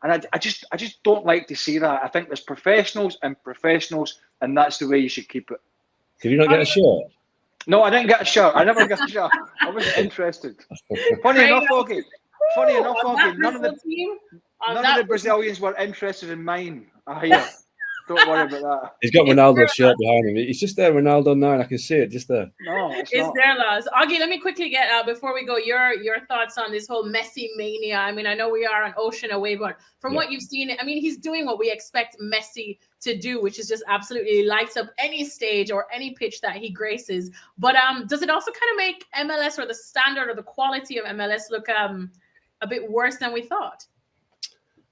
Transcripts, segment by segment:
And I just don't like to see that. I think there's professionals, and that's the way you should keep it. Did you not get a shirt? No, I didn't get a shirt. I never got a shirt. I wasn't interested. Funny enough, Augie, none of the Brazilians were interested in mine. I hear. Don't worry about that. He's got Ronaldo's shirt behind him. He's just there, Ronaldo 9. I can see it just there. No, it's not. There, Lars. Augie, let me quickly get before we go your thoughts on this whole Messi mania. I mean, I know we are an ocean away, but from what you've seen, I mean, he's doing what we expect Messi to do, which is just absolutely lights up any stage or any pitch that he graces. But does it also kind of make MLS or the standard or the quality of MLS look a bit worse than we thought?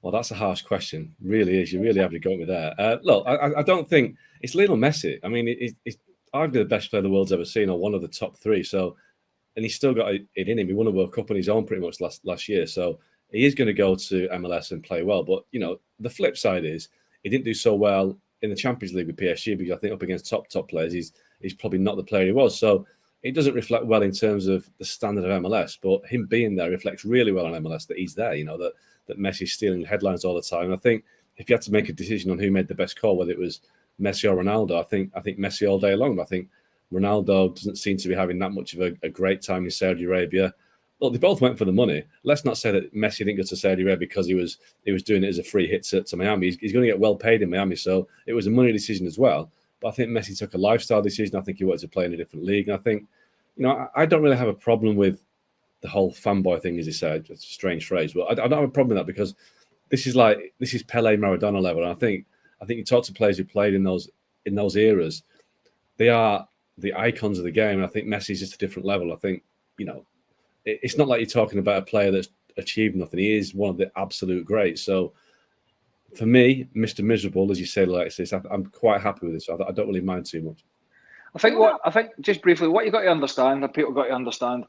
Well, that's a harsh question. Really is. You really have to go with that. Look, I don't think it's Lionel Messi. I mean, it's arguably the best player the world's ever seen, or one of the top three. So, and he's still got it in him. He won a World Cup on his own pretty much last year. So he is going to go to MLS and play well. But, you know, the flip side is he didn't do so well in the Champions League with PSG, because I think up against top players, he's probably not the player he was. So it doesn't reflect well in terms of the standard of MLS. But him being there reflects really well on MLS that he's there, you know, that Messi's stealing headlines all the time. And I think if you had to make a decision on who made the best call, whether it was Messi or Ronaldo, I think Messi all day long. But I think Ronaldo doesn't seem to be having that much of a great time in Saudi Arabia. Look, they both went for the money. Let's not say that Messi didn't go to Saudi Arabia because he was doing it as a free hit to Miami. He's going to get well paid in Miami, so it was a money decision as well. But I think Messi took a lifestyle decision. I think he wanted to play in a different league. And I think, you know, I don't really have a problem with the whole fanboy thing, as he said. It's a strange phrase, but I don't have a problem with that, because this is Pele, Maradona level. And I think you talk to players who played in those eras, they are the icons of the game. And I think Messi's just a different level. I think, you know, it's not like you're talking about a player that's achieved nothing. He is one of the absolute greats. So for me, Mr. Miserable, as you say, Alexis, I'm quite happy with this. I don't really mind too much. I think just briefly, what you got to understand, that people got to understand,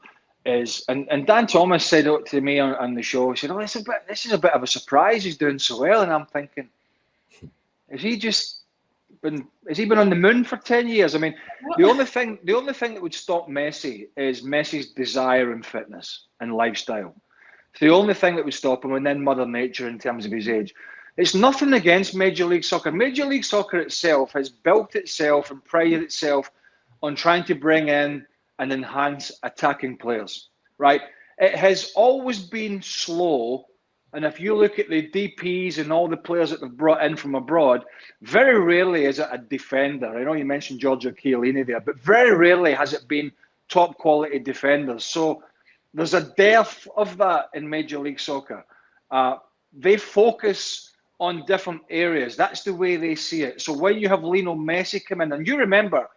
is, and Dan Thomas said it to me on the show. He said, "Oh, this is a bit of a surprise. He's doing so well." And I'm thinking, has he been on the moon for 10 years? I mean, the only thing that would stop Messi is Messi's desire and fitness and lifestyle. It's the only thing that would stop him, and then Mother Nature in terms of his age. It's nothing against Major League Soccer. Major League Soccer itself has built itself and prided itself on trying to bring in and enhance attacking players, right? It has always been slow. And if you look at the DPs and all the players that they've brought in from abroad, very rarely is it a defender. I know you mentioned Giorgio Chiellini there, but very rarely has it been top quality defenders. So there's a dearth of that in Major League Soccer. They focus on different areas. That's the way they see it. So when you have Lionel Messi come in, and you remember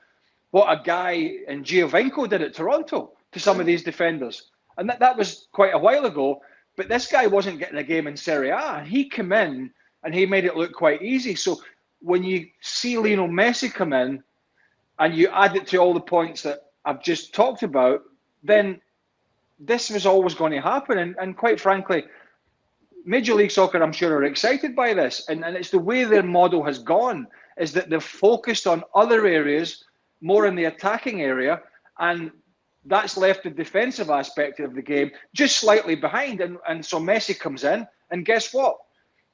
what a guy in Giovinco did at Toronto to some of these defenders. And that was quite a while ago, but this guy wasn't getting a game in Serie A. And he came in and he made it look quite easy. So when you see Lionel Messi come in and you add it to all the points that I've just talked about, then this was always going to happen. And quite frankly, Major League Soccer, I'm sure, are excited by this. And it's the way their model has gone, is that they've focused on other areas, more in the attacking area, and that's left the defensive aspect of the game just slightly behind. And so Messi comes in, and guess what?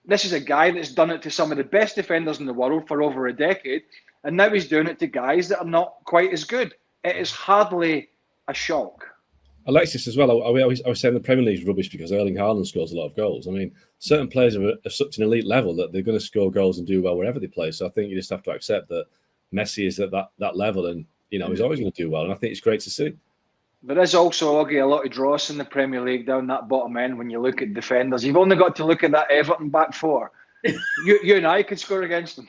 This is a guy that's done it to some of the best defenders in the world for over a decade, and now he's doing it to guys that are not quite as good. It is hardly a shock. Alexis, as well, I was saying the Premier League's rubbish because Erling Haaland scores a lot of goals. I mean, certain players are at such an elite level that they're going to score goals and do well wherever they play. So I think you just have to accept that Messi is at that level, and you know he's always going to do well. And I think it's great to see. There is also, Augie, a lot of dross in the Premier League down that bottom end when you look at defenders. You've only got to look at that Everton back four. you and I could score against them.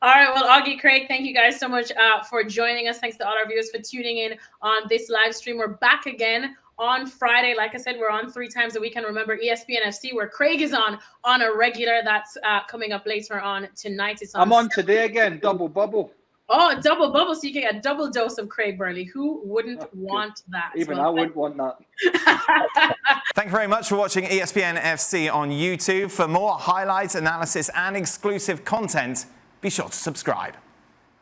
All right, well, Augie, Craig, thank you guys so much for joining us. Thanks to all our viewers for tuning in on this live stream. We're back again on Friday. Like I said, we're on 3 times a week. And remember, ESPN FC, where Craig is on a regular. That's coming up later on tonight. I'm on today again, double bubble. Oh, double bubble, so you can get a double dose of Craig Burley. Who wouldn't want that? Even I wouldn't want that. Thank you very much for watching ESPN FC on YouTube. For more highlights, analysis, and exclusive content, be sure to subscribe.